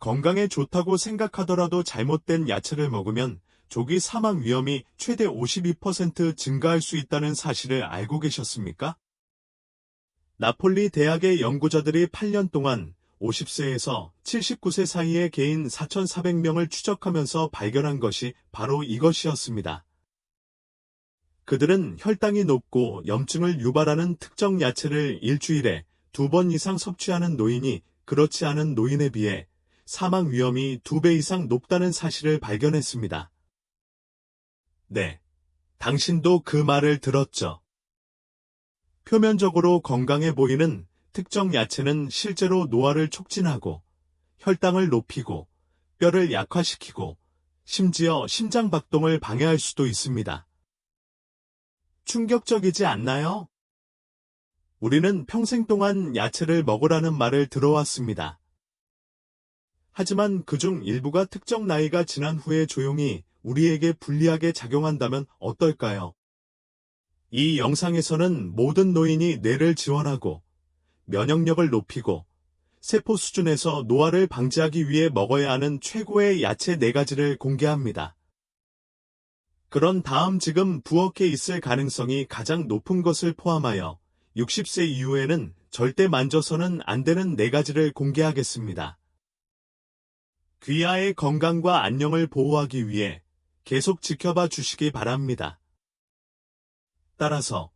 건강에 좋다고 생각하더라도 잘못된 야채를 먹으면 조기 사망 위험이 최대 52% 증가할 수 있다는 사실을 알고 계셨습니까? 나폴리 대학의 연구자들이 8년 동안 50세에서 79세 사이의 개인 4,400명을 추적하면서 발견한 것이 바로 이것이었습니다. 그들은 혈당이 높고 염증을 유발하는 특정 야채를 일주일에 2번 이상 섭취하는 노인이 그렇지 않은 노인에 비해 사망 위험이 2배 이상 높다는 사실을 발견했습니다. 네, 당신도 그 말을 들었죠. 표면적으로 건강해 보이는 특정 야채는 실제로 노화를 촉진하고 혈당을 높이고 뼈를 약화시키고 심지어 심장박동을 방해할 수도 있습니다. 충격적이지 않나요? 우리는 평생 동안 야채를 먹으라는 말을 들어왔습니다. 하지만 그중 일부가 특정 나이가 지난 후에 조용히 우리에게 불리하게 작용한다면 어떨까요? 이 영상에서는 모든 노인이 뇌를 지원하고 면역력을 높이고 세포 수준에서 노화를 방지하기 위해 먹어야 하는 최고의 야채 4가지를 공개합니다. 그런 다음 지금 부엌에 있을 가능성이 가장 높은 것을 포함하여 60세 이후에는 절대 만져서는 안 되는 4가지를 공개하겠습니다. 귀하의 건강과 안녕을 보호하기 위해 계속 지켜봐 주시기 바랍니다. 따라서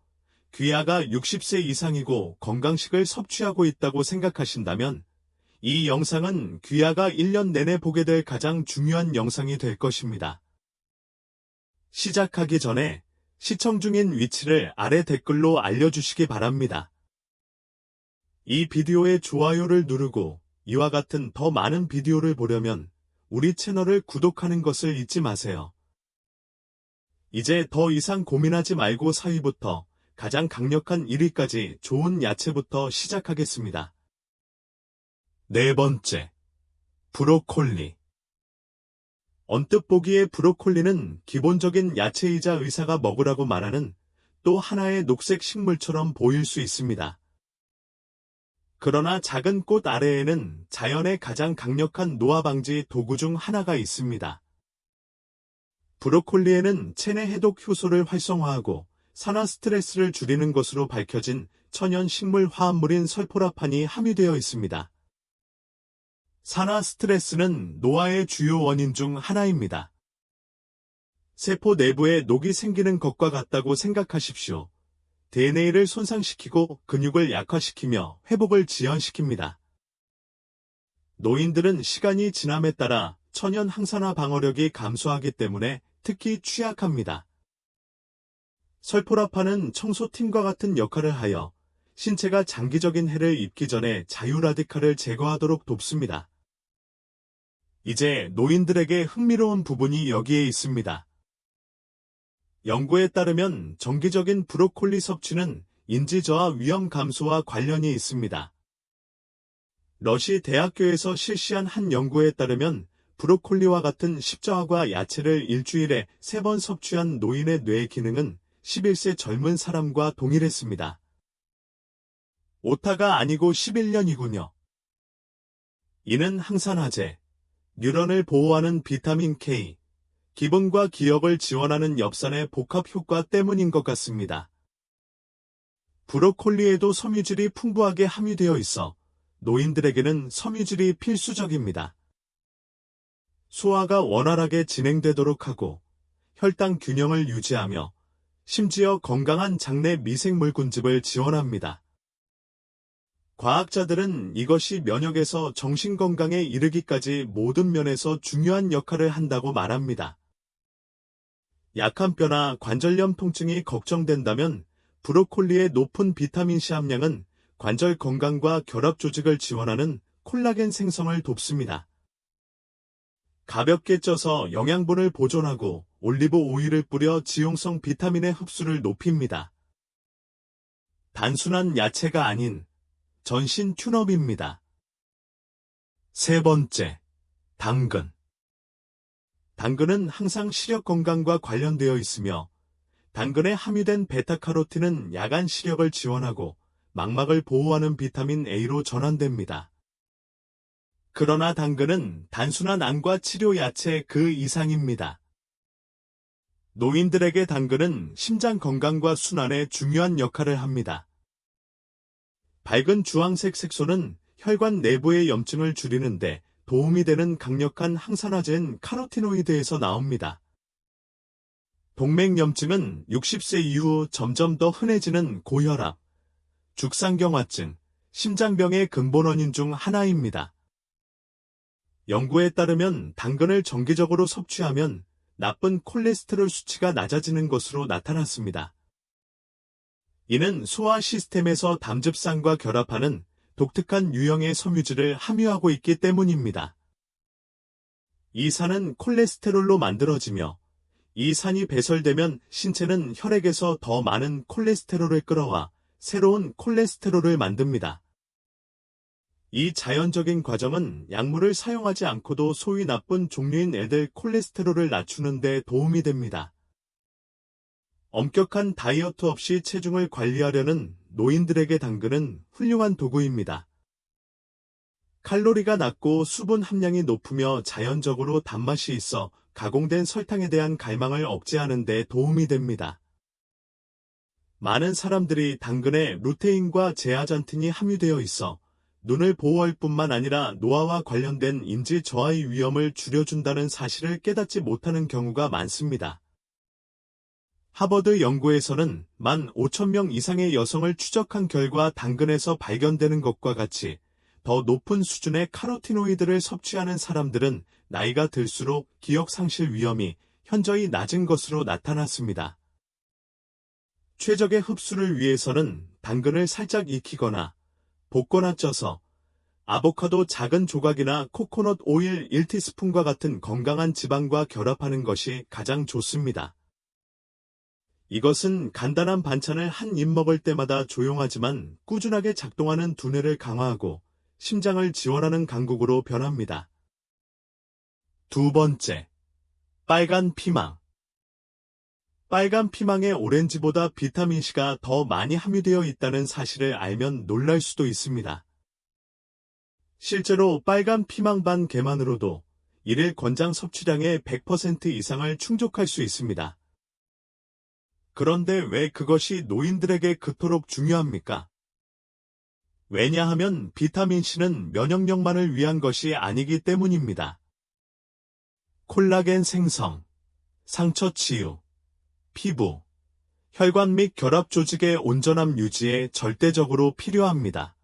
귀하가 60세 이상이고 건강식을 섭취하고 있다고 생각하신다면 이 영상은 귀하가 1년 내내 보게 될 가장 중요한 영상이 될 것입니다. 시작하기 전에 시청 중인 위치를 아래 댓글로 알려주시기 바랍니다. 이 비디오에 좋아요를 누르고 이와 같은 더 많은 비디오를 보려면 우리 채널을 구독하는 것을 잊지 마세요. 이제 더 이상 고민하지 말고 4위부터 가장 강력한 1위까지 좋은 야채부터 시작하겠습니다. 4번째, 브로콜리. 언뜻 보기에 브로콜리는 기본적인 야채이자 의사가 먹으라고 말하는 또 하나의 녹색 식물처럼 보일 수 있습니다. 그러나 작은 꽃 아래에는 자연의 가장 강력한 노화 방지 도구 중 하나가 있습니다. 브로콜리에는 체내 해독 효소를 활성화하고 산화 스트레스를 줄이는 것으로 밝혀진 천연 식물 화합물인 설포라판이 함유되어 있습니다. 산화 스트레스는 노화의 주요 원인 중 하나입니다. 세포 내부에 녹이 생기는 것과 같다고 생각하십시오. DNA를 손상시키고 근육을 약화시키며 회복을 지연시킵니다. 노인들은 시간이 지남에 따라 천연 항산화 방어력이 감소하기 때문에 특히 취약합니다. 설포라판은 청소팀과 같은 역할을 하여 신체가 장기적인 해를 입기 전에 자유라디칼을 제거하도록 돕습니다. 이제 노인들에게 흥미로운 부분이 여기에 있습니다. 연구에 따르면 정기적인 브로콜리 섭취는 인지저하 위험 감소와 관련이 있습니다. 러시 대학교에서 실시한 한 연구에 따르면 브로콜리와 같은 십자화과 야채를 일주일에 3번 섭취한 노인의 뇌 기능은 11세 젊은 사람과 동일했습니다. 오타가 아니고 11년이군요. 이는 항산화제, 뉴런을 보호하는 비타민 K, 기분과 기억을 지원하는 엽산의 복합 효과 때문인 것 같습니다. 브로콜리에도 섬유질이 풍부하게 함유되어 있어 노인들에게는 섬유질이 필수적입니다. 소화가 원활하게 진행되도록 하고 혈당 균형을 유지하며 심지어 건강한 장내 미생물 군집을 지원합니다. 과학자들은 이것이 면역에서 정신건강에 이르기까지 모든 면에서 중요한 역할을 한다고 말합니다. 약한 뼈나 관절염 통증이 걱정된다면 브로콜리의 높은 비타민C 함량은 관절 건강과 결합 조직을 지원하는 콜라겐 생성을 돕습니다. 가볍게 쪄서 영양분을 보존하고 올리브 오일을 뿌려 지용성 비타민의 흡수를 높입니다. 단순한 야채가 아닌 전신 튠업입니다. 3번째, 당근. 당근은 항상 시력 건강과 관련되어 있으며 당근에 함유된 베타카로틴은 야간 시력을 지원하고 망막을 보호하는 비타민 A로 전환됩니다. 그러나 당근은 단순한 안과 치료 야채 그 이상입니다. 노인들에게 당근은 심장 건강과 순환에 중요한 역할을 합니다. 밝은 주황색 색소는 혈관 내부의 염증을 줄이는데 도움이 되는 강력한 항산화제인 카로티노이드에서 나옵니다. 동맥염증은 60세 이후 점점 더 흔해지는 고혈압, 죽상경화증, 심장병의 근본 원인 중 하나입니다. 연구에 따르면 당근을 정기적으로 섭취하면 나쁜 콜레스테롤 수치가 낮아지는 것으로 나타났습니다. 이는 소화 시스템에서 담즙산과 결합하는 독특한 유형의 섬유질을 함유하고 있기 때문입니다. 이 산은 콜레스테롤로 만들어지며 이 산이 배설되면 신체는 혈액에서 더 많은 콜레스테롤을 끌어와 새로운 콜레스테롤을 만듭니다. 이 자연적인 과정은 약물을 사용하지 않고도 소위 나쁜 종류인 LDL 콜레스테롤을 낮추는 데 도움이 됩니다. 엄격한 다이어트 없이 체중을 관리하려는 노인들에게 당근은 훌륭한 도구입니다. 칼로리가 낮고 수분 함량이 높으며 자연적으로 단맛이 있어 가공된 설탕에 대한 갈망을 억제하는 데 도움이 됩니다. 많은 사람들이 당근에 루테인과 제아잔틴이 함유되어 있어 눈을 보호할 뿐만 아니라 노화와 관련된 인지 저하의 위험을 줄여준다는 사실을 깨닫지 못하는 경우가 많습니다. 하버드 연구에서는 15,000명 이상의 여성을 추적한 결과 당근에서 발견되는 것과 같이 더 높은 수준의 카로티노이드를 섭취하는 사람들은 나이가 들수록 기억 상실 위험이 현저히 낮은 것으로 나타났습니다. 최적의 흡수를 위해서는 당근을 살짝 익히거나 볶거나 쪄서 아보카도 작은 조각이나 코코넛 오일 1티스푼과 같은 건강한 지방과 결합하는 것이 가장 좋습니다. 이것은 간단한 반찬을 한 입 먹을 때마다 조용하지만 꾸준하게 작동하는 두뇌를 강화하고 심장을 지원하는 강국으로 변합니다. 두 번째, 빨간 피망. 빨간 피망에 오렌지보다 비타민C가 더 많이 함유되어 있다는 사실을 알면 놀랄 수도 있습니다. 실제로 빨간 피망반 개만으로도 일일 권장 섭취량의 100% 이상을 충족할 수 있습니다. 그런데 왜 그것이 노인들에게 그토록 중요합니까? 왜냐하면 비타민C는 면역력만을 위한 것이 아니기 때문입니다. 콜라겐 생성, 상처 치유, 피부, 혈관 및 결합 조직의 온전함 유지에 절대적으로 필요합니다.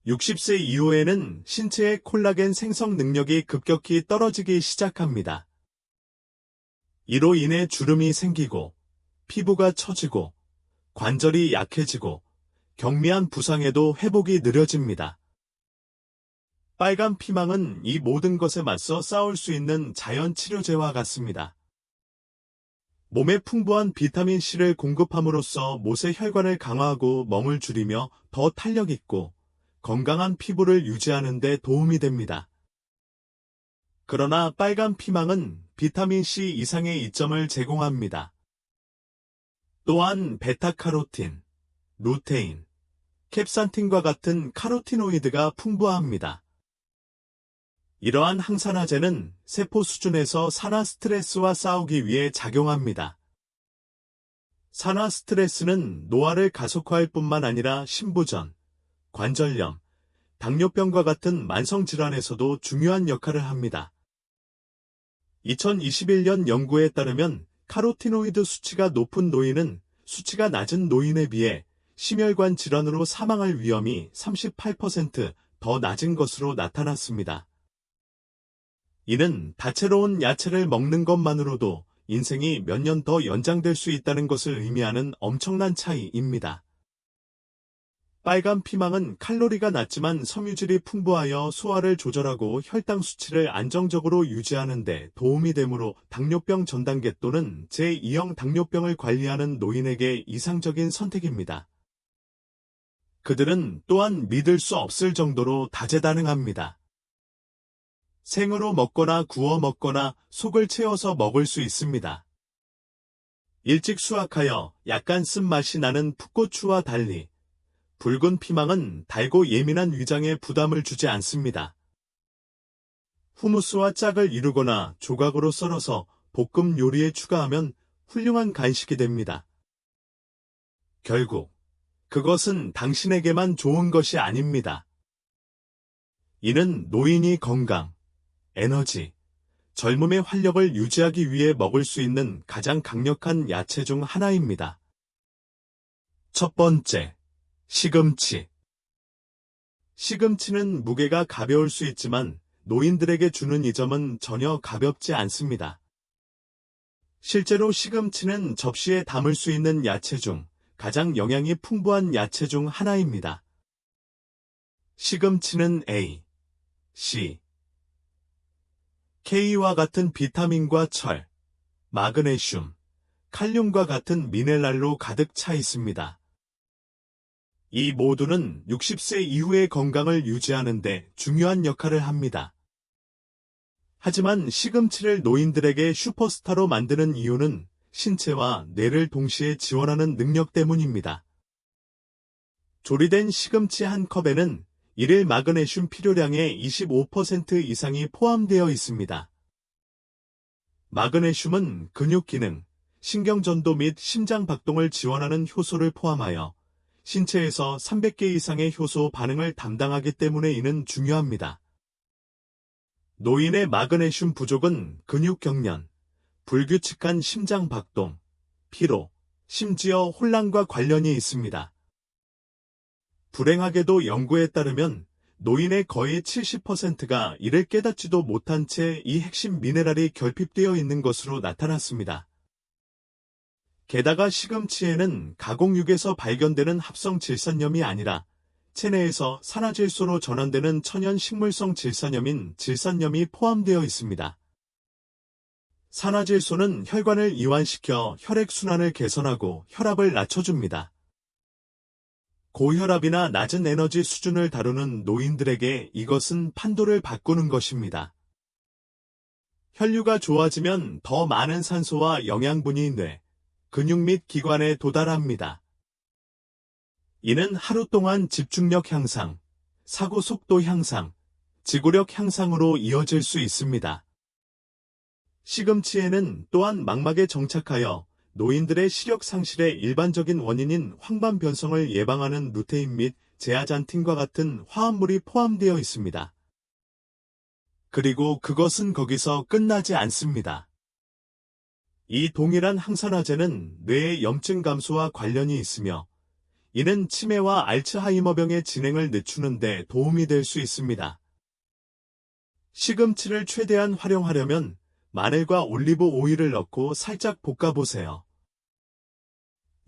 60세 이후에는 신체의 콜라겐 생성 능력이 급격히 떨어지기 시작합니다. 이로 인해 주름이 생기고, 피부가 처지고, 관절이 약해지고, 경미한 부상에도 회복이 느려집니다. 빨간 피망은 이 모든 것에 맞서 싸울 수 있는 자연 치료제와 같습니다. 몸에 풍부한 비타민C를 공급함으로써 못의 혈관을 강화하고 멍을 줄이며 더 탄력 있고 건강한 피부를 유지하는 데 도움이 됩니다. 그러나 빨간 피망은 비타민C 이상의 이점을 제공합니다. 또한 베타카로틴, 루테인, 캡산틴과 같은 카로티노이드가 풍부합니다. 이러한 항산화제는 세포 수준에서 산화 스트레스와 싸우기 위해 작용합니다. 산화 스트레스는 노화를 가속화할 뿐만 아니라 신부전, 관절염, 당뇨병과 같은 만성질환에서도 중요한 역할을 합니다. 2021년 연구에 따르면 카로티노이드 수치가 높은 노인은 수치가 낮은 노인에 비해 심혈관 질환으로 사망할 위험이 38% 더 낮은 것으로 나타났습니다. 이는 다채로운 야채를 먹는 것만으로도 인생이 몇 년 더 연장될 수 있다는 것을 의미하는 엄청난 차이입니다. 빨간 피망은 칼로리가 낮지만 섬유질이 풍부하여 소화를 조절하고 혈당 수치를 안정적으로 유지하는 데 도움이 되므로 당뇨병 전 단계 또는 제2형 당뇨병을 관리하는 노인에게 이상적인 선택입니다. 그들은 또한 믿을 수 없을 정도로 다재다능합니다. 생으로 먹거나 구워 먹거나 속을 채워서 먹을 수 있습니다. 일찍 수확하여 약간 쓴맛이 나는 풋고추와 달리 붉은 피망은 달고 예민한 위장에 부담을 주지 않습니다. 후무스와 짝을 이루거나 조각으로 썰어서 볶음 요리에 추가하면 훌륭한 간식이 됩니다. 결국 그것은 당신에게만 좋은 것이 아닙니다. 이는 노인이 건강, 에너지, 젊음의 활력을 유지하기 위해 먹을 수 있는 가장 강력한 야채 중 하나입니다. 첫 번째, 시금치. 시금치는 무게가 가벼울 수 있지만 노인들에게 주는 이 점은 전혀 가볍지 않습니다. 실제로 시금치는 접시에 담을 수 있는 야채 중 가장 영양이 풍부한 야채 중 하나입니다. 시금치는 A, C, K와 같은 비타민과 철, 마그네슘, 칼륨과 같은 미네랄로 가득 차 있습니다. 이 모두는 60세 이후의 건강을 유지하는 데 중요한 역할을 합니다. 하지만 시금치를 노인들에게 슈퍼스타로 만드는 이유는 신체와 뇌를 동시에 지원하는 능력 때문입니다. 조리된 시금치 한 컵에는 일일 마그네슘 필요량의 25% 이상이 포함되어 있습니다. 마그네슘은 근육 기능, 신경전도 및 심장 박동을 지원하는 효소를 포함하여 신체에서 300개 이상의 효소 반응을 담당하기 때문에 이는 중요합니다. 노인의 마그네슘 부족은 근육 경련, 불규칙한 심장 박동, 피로, 심지어 혼란과 관련이 있습니다. 불행하게도 연구에 따르면 노인의 거의 70%가 이를 깨닫지도 못한 채 이 핵심 미네랄이 결핍되어 있는 것으로 나타났습니다. 게다가 시금치에는 가공육에서 발견되는 합성 질산염이 아니라 체내에서 산화질소로 전환되는 천연 식물성 질산염인 질산염이 포함되어 있습니다. 산화질소는 혈관을 이완시켜 혈액순환을 개선하고 혈압을 낮춰줍니다. 고혈압이나 낮은 에너지 수준을 다루는 노인들에게 이것은 판도를 바꾸는 것입니다. 혈류가 좋아지면 더 많은 산소와 영양분이 뇌, 근육 및 기관에 도달합니다. 이는 하루 동안 집중력 향상, 사고 속도 향상, 지구력 향상으로 이어질 수 있습니다. 시금치에는 또한 망막에 정착하여 노인들의 시력 상실의 일반적인 원인인 황반 변성을 예방하는 루테인 및 제아잔틴과 같은 화합물이 포함되어 있습니다. 그리고 그것은 거기서 끝나지 않습니다. 이 동일한 항산화제는 뇌의 염증 감소와 관련이 있으며 이는 치매와 알츠하이머병의 진행을 늦추는 데 도움이 될 수 있습니다. 시금치를 최대한 활용하려면 마늘과 올리브 오일을 넣고 살짝 볶아보세요.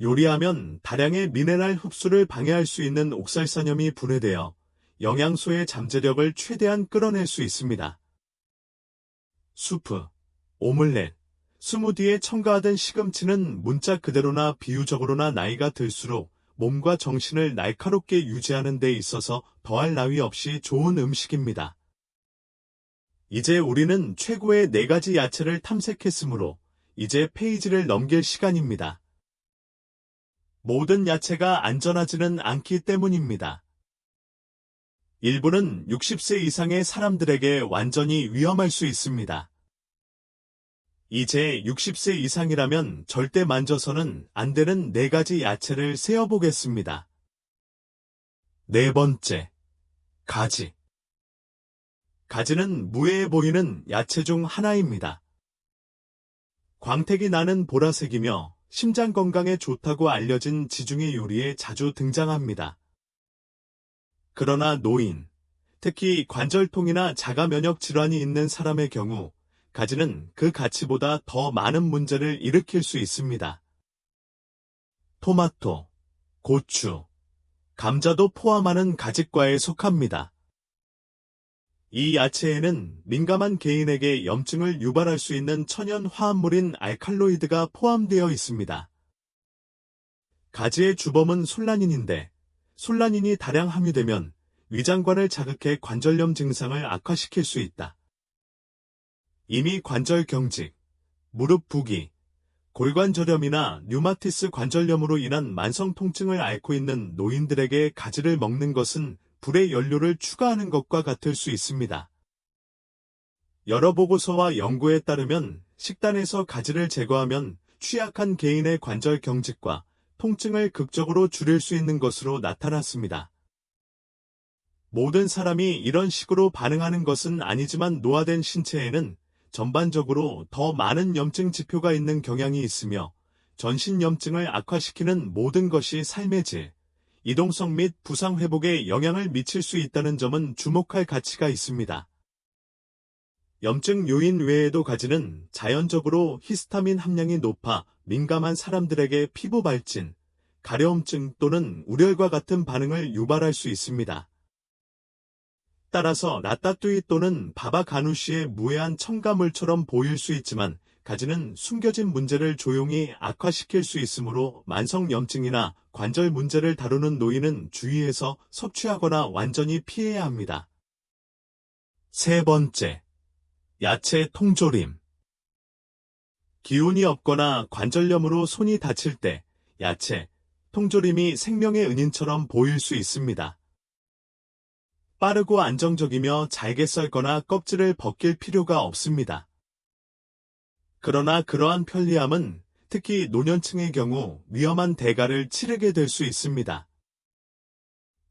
요리하면 다량의 미네랄 흡수를 방해할 수 있는 옥살산염이 분해되어 영양소의 잠재력을 최대한 끌어낼 수 있습니다. 수프, 오믈렛, 스무디에 첨가하던 시금치는 문자 그대로나 비유적으로나 나이가 들수록 몸과 정신을 날카롭게 유지하는 데 있어서 더할 나위 없이 좋은 음식입니다. 이제 우리는 최고의 4가지 야채를 탐색했으므로 이제 페이지를 넘길 시간입니다. 모든 야채가 안전하지는 않기 때문입니다. 일부는 60세 이상의 사람들에게 완전히 위험할 수 있습니다. 이제 60세 이상이라면 절대 만져서는 안 되는 4가지 야채를 세어보겠습니다. 네 번째, 가지. 가지는 무해해 보이는 야채 중 하나입니다. 광택이 나는 보라색이며 심장 건강에 좋다고 알려진 지중해 요리에 자주 등장합니다. 그러나 노인, 특히 관절통이나 자가 면역 질환이 있는 사람의 경우 가지는 그 가치보다 더 많은 문제를 일으킬 수 있습니다. 토마토, 고추, 감자도 포함하는 가지과에 속합니다. 이 야채에는 민감한 개인에게 염증을 유발할 수 있는 천연 화합물인 알칼로이드가 포함되어 있습니다. 가지의 주범은 솔라닌인데 솔라닌이 다량 함유되면 위장관을 자극해 관절염 증상을 악화시킬 수 있다. 이미 관절 경직, 무릎 부기, 골관절염이나 류마티스 관절염으로 인한 만성 통증을 앓고 있는 노인들에게 가지를 먹는 것은 불의 연료를 추가하는 것과 같을 수 있습니다. 여러 보고서와 연구에 따르면 식단에서 가지를 제거하면 취약한 개인의 관절 경직과 통증을 극적으로 줄일 수 있는 것으로 나타났습니다. 모든 사람이 이런 식으로 반응하는 것은 아니지만 노화된 신체에는 전반적으로 더 많은 염증 지표가 있는 경향이 있으며 전신 염증을 악화시키는 모든 것이 삶의 질, 이동성 및 부상 회복에 영향을 미칠 수 있다는 점은 주목할 가치가 있습니다. 염증 요인 외에도 가지는 자연적으로 히스타민 함량이 높아 민감한 사람들에게 피부 발진, 가려움증 또는 울혈과 같은 반응을 유발할 수 있습니다. 따라서 라따뚜이 또는 바바 가누시의 무해한 첨가물처럼 보일 수 있지만 가지는 숨겨진 문제를 조용히 악화시킬 수 있으므로 만성염증이나 관절 문제를 다루는 노인은 주의해서 섭취하거나 완전히 피해야 합니다. 세 번째, 야채 통조림. 기운이 없거나 관절염으로 손이 다칠 때 야채, 통조림이 생명의 은인처럼 보일 수 있습니다. 빠르고 안정적이며 잘게 썰거나 껍질을 벗길 필요가 없습니다. 그러나 그러한 편리함은 특히 노년층의 경우 위험한 대가를 치르게 될 수 있습니다.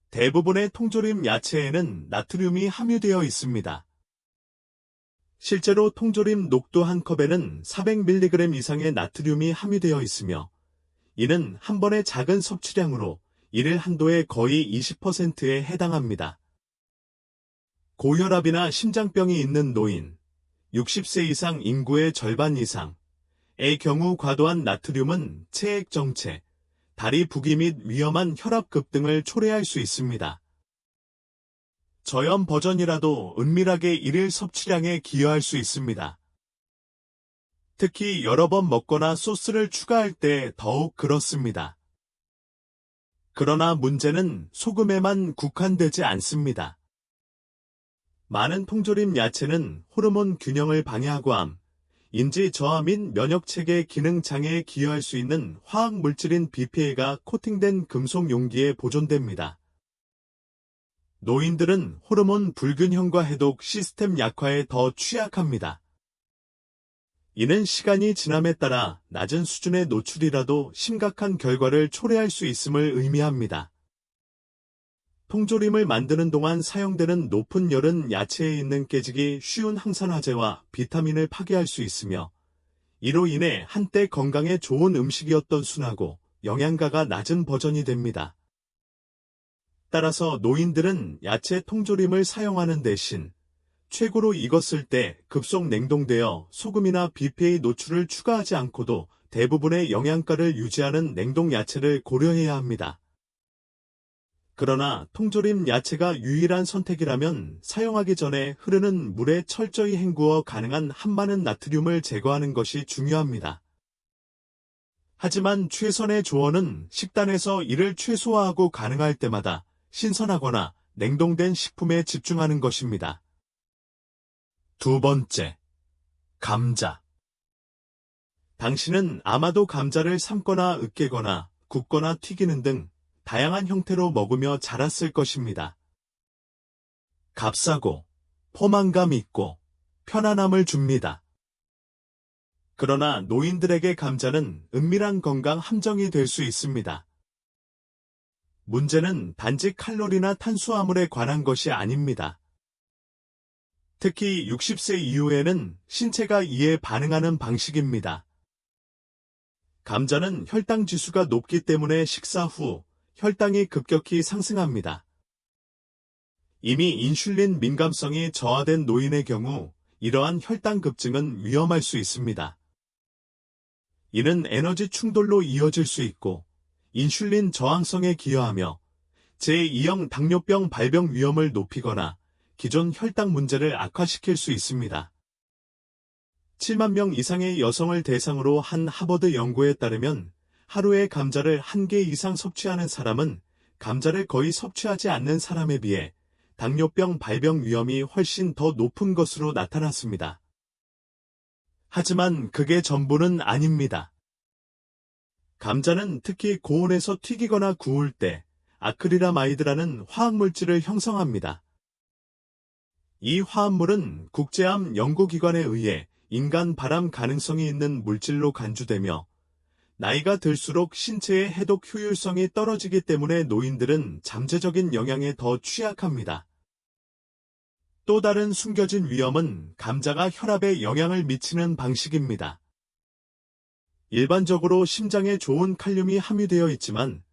대부분의 통조림 야채에는 나트륨이 함유되어 있습니다. 실제로 통조림 녹두 한 컵에는 400mg 이상의 나트륨이 함유되어 있으며 이는 한 번의 작은 섭취량으로 일일 한도의 거의 20%에 해당합니다. 고혈압이나 심장병이 있는 노인, 60세 이상 인구의 절반 이상의 경우 과도한 나트륨은 체액 정체, 다리 부기 및 위험한 혈압급 등을 초래할 수 있습니다. 저염 버전이라도 은밀하게 일일 섭취량에 기여할 수 있습니다. 특히 여러 번 먹거나 소스를 추가할 때 더욱 그렇습니다. 그러나 문제는 소금에만 국한되지 않습니다. 많은 통조림 야채는 호르몬 균형을 방해하고 암, 인지 저하 및 면역체계 기능 장애에 기여할 수 있는 화학 물질인 BPA가 코팅된 금속 용기에 보존됩니다. 노인들은 호르몬 불균형과 해독 시스템 약화에 더 취약합니다. 이는 시간이 지남에 따라 낮은 수준의 노출이라도 심각한 결과를 초래할 수 있음을 의미합니다. 통조림을 만드는 동안 사용되는 높은 열은 야채에 있는 깨지기 쉬운 항산화제와 비타민을 파괴할 수 있으며 이로 인해 한때 건강에 좋은 음식이었던 순하고 영양가가 낮은 버전이 됩니다. 따라서 노인들은 야채 통조림을 사용하는 대신 최고로 익었을 때 급속 냉동되어 소금이나 BPA 노출을 추가하지 않고도 대부분의 영양가를 유지하는 냉동 야채를 고려해야 합니다. 그러나 통조림 야채가 유일한 선택이라면 사용하기 전에 흐르는 물에 철저히 헹구어 가능한 한 많은 나트륨을 제거하는 것이 중요합니다. 하지만 최선의 조언은 식단에서 이를 최소화하고 가능할 때마다 신선하거나 냉동된 식품에 집중하는 것입니다. 두 번째, 감자. 당신은 아마도 감자를 삶거나 으깨거나 굽거나 튀기는 등 다양한 형태로 먹으며 자랐을 것입니다. 값싸고 포만감 있고 편안함을 줍니다. 그러나 노인들에게 감자는 은밀한 건강 함정이 될 수 있습니다. 문제는 단지 칼로리나 탄수화물에 관한 것이 아닙니다. 특히 60세 이후에는 신체가 이에 반응하는 방식입니다. 감자는 혈당 지수가 높기 때문에 식사 후 혈당이 급격히 상승합니다. 이미 인슐린 민감성이 저하된 노인의 경우 이러한 혈당 급증은 위험할 수 있습니다. 이는 에너지 충돌로 이어질 수 있고 인슐린 저항성에 기여하며 제2형 당뇨병 발병 위험을 높이거나 기존 혈당 문제를 악화시킬 수 있습니다. 7만 명 이상의 여성을 대상으로 한 하버드 연구에 따르면 하루에 감자를 1개 이상 섭취하는 사람은 감자를 거의 섭취하지 않는 사람에 비해 당뇨병 발병 위험이 훨씬 더 높은 것으로 나타났습니다. 하지만 그게 전부는 아닙니다. 감자는 특히 고온에서 튀기거나 구울 때 아크릴라마이드라는 화학물질을 형성합니다. 이 화합물은 국제암 연구기관에 의해 인간 발암 가능성이 있는 물질로 간주되며 나이가 들수록 신체의 해독 효율성이 떨어지기 때문에 노인들은 잠재적인 영향에 더 취약합니다. 또 다른 숨겨진 위험은 감자가 혈압에 영향을 미치는 방식입니다. 일반적으로 심장에 좋은 칼륨이 함유되어 있지만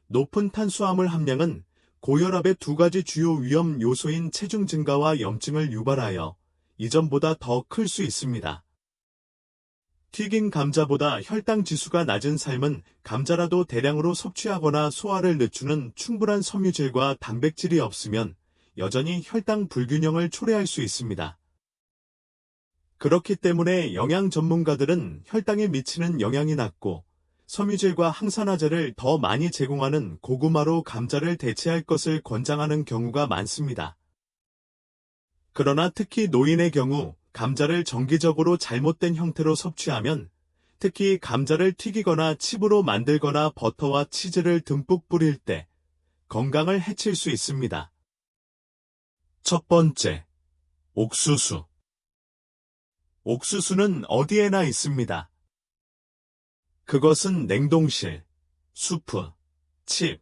높은 탄수화물 함량은 고혈압의 두 가지 주요 위험 요소인 체중 증가와 염증을 유발하여 이전보다 더 클 수 있습니다. 튀긴 감자보다 혈당 지수가 낮은 삶은 감자라도 대량으로 섭취하거나 소화를 늦추는 충분한 섬유질과 단백질이 없으면 여전히 혈당 불균형을 초래할 수 있습니다. 그렇기 때문에 영양 전문가들은 혈당에 미치는 영향이 낮고 섬유질과 항산화제를 더 많이 제공하는 고구마로 감자를 대체할 것을 권장하는 경우가 많습니다. 그러나 특히 노인의 경우 감자를 정기적으로 잘못된 형태로 섭취하면 특히 감자를 튀기거나 칩으로 만들거나 버터와 치즈를 듬뿍 뿌릴 때 건강을 해칠 수 있습니다. 첫 번째, 옥수수. 옥수수는 어디에나 있습니다. 그것은 냉동실, 수프, 칩,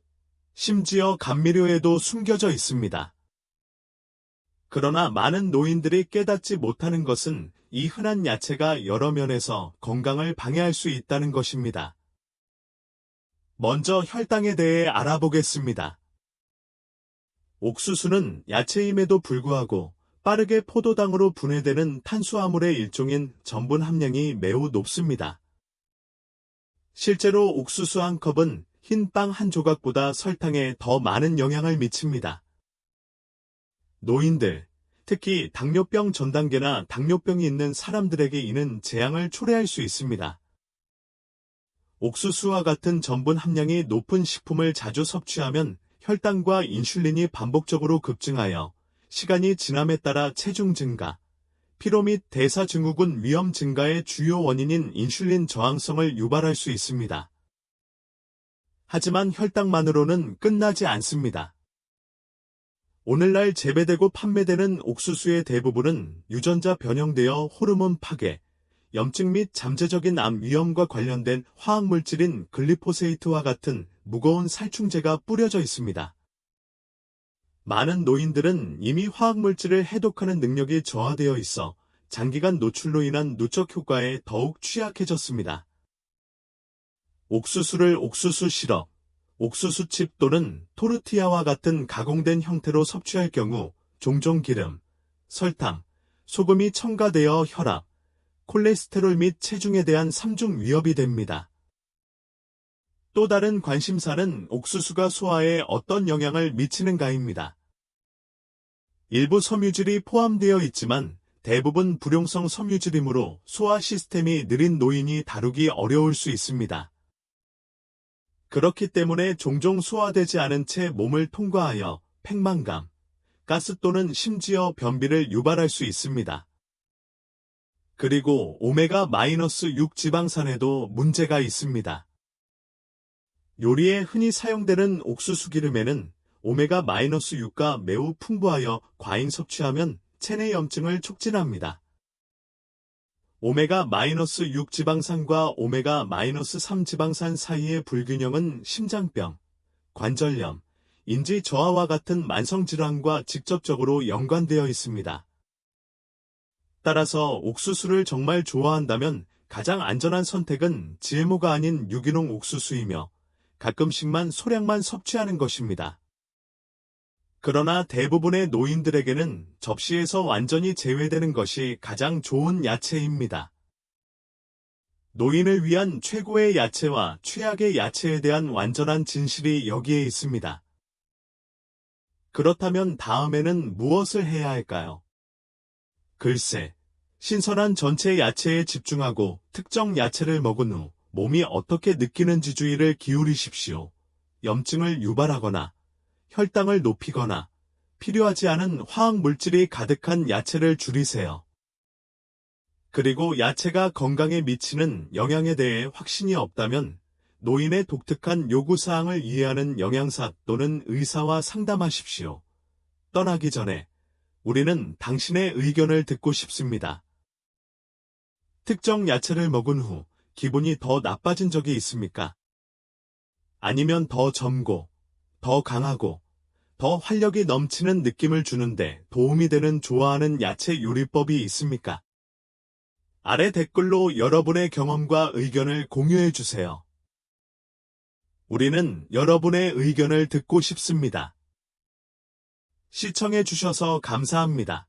심지어 감미료에도 숨겨져 있습니다. 그러나 많은 노인들이 깨닫지 못하는 것은 이 흔한 야채가 여러 면에서 건강을 방해할 수 있다는 것입니다. 먼저 혈당에 대해 알아보겠습니다. 옥수수는 야채임에도 불구하고 빠르게 포도당으로 분해되는 탄수화물의 일종인 전분 함량이 매우 높습니다. 실제로 옥수수 한 컵은 흰 빵 한 조각보다 설탕에 더 많은 영향을 미칩니다. 노인들, 특히 당뇨병 전 단계나 당뇨병이 있는 사람들에게 이는 재앙을 초래할 수 있습니다. 옥수수와 같은 전분 함량이 높은 식품을 자주 섭취하면 혈당과 인슐린이 반복적으로 급증하여 시간이 지남에 따라 체중 증가, 피로 및 대사증후군 위험 증가의 주요 원인인 인슐린 저항성을 유발할 수 있습니다. 하지만 혈당만으로는 끝나지 않습니다. 오늘날 재배되고 판매되는 옥수수의 대부분은 유전자 변형되어 호르몬 파괴, 염증 및 잠재적인 암 위험과 관련된 화학물질인 글리포세이트와 같은 무거운 살충제가 뿌려져 있습니다. 많은 노인들은 이미 화학물질을 해독하는 능력이 저하되어 있어 장기간 노출로 인한 누적 효과에 더욱 취약해졌습니다. 옥수수를 옥수수 시럽, 옥수수칩 또는 토르티아와 같은 가공된 형태로 섭취할 경우 종종 기름, 설탕, 소금이 첨가되어 혈압, 콜레스테롤 및 체중에 대한 삼중 위협이 됩니다. 또 다른 관심사는 옥수수가 소화에 어떤 영향을 미치는가입니다. 일부 섬유질이 포함되어 있지만 대부분 불용성 섬유질이므로 소화 시스템이 느린 노인이 다루기 어려울 수 있습니다. 그렇기 때문에 종종 소화되지 않은 채 몸을 통과하여 팽만감, 가스 또는 심지어 변비를 유발할 수 있습니다. 그리고 오메가-6 지방산에도 문제가 있습니다. 요리에 흔히 사용되는 옥수수 기름에는 오메가-6가 매우 풍부하여 과잉 섭취하면 체내 염증을 촉진합니다. 오메가-6 지방산과 오메가-3 지방산 사이의 불균형은 심장병, 관절염, 인지 저하와 같은 만성질환과 직접적으로 연관되어 있습니다. 따라서 옥수수를 정말 좋아한다면 가장 안전한 선택은 GMO가 아닌 유기농 옥수수이며 가끔씩만 소량만 섭취하는 것입니다. 그러나 대부분의 노인들에게는 접시에서 완전히 제외되는 것이 가장 좋은 야채입니다. 노인을 위한 최고의 야채와 최악의 야채에 대한 완전한 진실이 여기에 있습니다. 그렇다면 다음에는 무엇을 해야 할까요? 글쎄, 신선한 전체 야채에 집중하고 특정 야채를 먹은 후 몸이 어떻게 느끼는지 주의를 기울이십시오. 염증을 유발하거나 혈당을 높이거나 필요하지 않은 화학물질이 가득한 야채를 줄이세요. 그리고 야채가 건강에 미치는 영향에 대해 확신이 없다면 노인의 독특한 요구사항을 이해하는 영양사 또는 의사와 상담하십시오. 떠나기 전에 우리는 당신의 의견을 듣고 싶습니다. 특정 야채를 먹은 후 기분이 더 나빠진 적이 있습니까? 아니면 더 젊고, 더 강하고, 더 활력이 넘치는 느낌을 주는데 도움이 되는 좋아하는 야채 요리법이 있습니까? 아래 댓글로 여러분의 경험과 의견을 공유해 주세요. 우리는 여러분의 의견을 듣고 싶습니다. 시청해 주셔서 감사합니다.